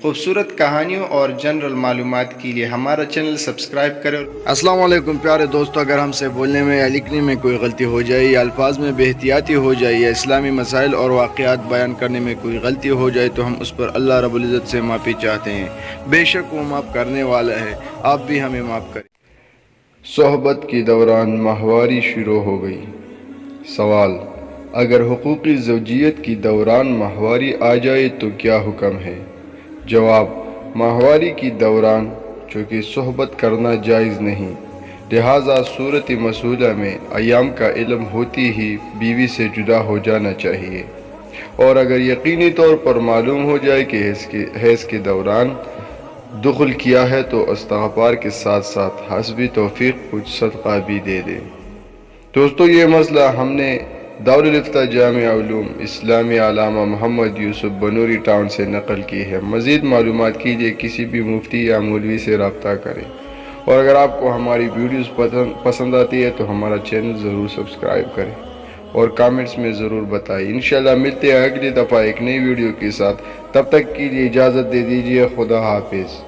خوبصورت کہانیوں اور جنرل معلومات کے لیے ہمارا چینل سبسکرائب کریں۔ السلام علیکم پیارے دوستو، اگر ہم سے بولنے میں یا لکھنے میں کوئی غلطی ہو جائے یا الفاظ میں بے احتیاطی ہو جائے یا اسلامی مسائل اور واقعات بیان کرنے میں کوئی غلطی ہو جائے تو ہم اس پر اللہ رب العزت سے معافی چاہتے ہیں۔ بے شک وہ معاف کرنے والا ہے، آپ بھی ہمیں معاف کریں۔ صحبت کے دوران ماہواری شروع ہو گئی۔ سوال: اگر حقوقی زوجیت کے دوران ماہواری آ جائے تو کیا حکم ہے؟ جواب: ماہواری کے دوران چونکہ صحبت کرنا جائز نہیں، لہذا صورت مسئولہ میں ایام کا علم ہوتی ہی بیوی سے جدا ہو جانا چاہیے، اور اگر یقینی طور پر معلوم ہو جائے کہ حیض کے دوران دخل کیا ہے تو استغفار کے ساتھ ساتھ حسب توفیق کچھ صدقہ بھی دے دے۔ دوستو، یہ مسئلہ ہم نے دارالفتہ جامع علوم اسلامی علامہ محمد یوسف بنوری ٹاؤن سے نقل کی ہے۔ مزید معلومات کے لیے کسی بھی مفتی یا مولوی سے رابطہ کریں، اور اگر آپ کو ہماری ویڈیوز پسند آتی ہے تو ہمارا چینل ضرور سبسکرائب کریں اور کامنٹس میں ضرور بتائیں۔ انشاءاللہ ملتے ہیں اگلی دفعہ ایک نئی ویڈیو کے ساتھ، تب تک کے لیے اجازت دے دیجیے۔ خدا حافظ۔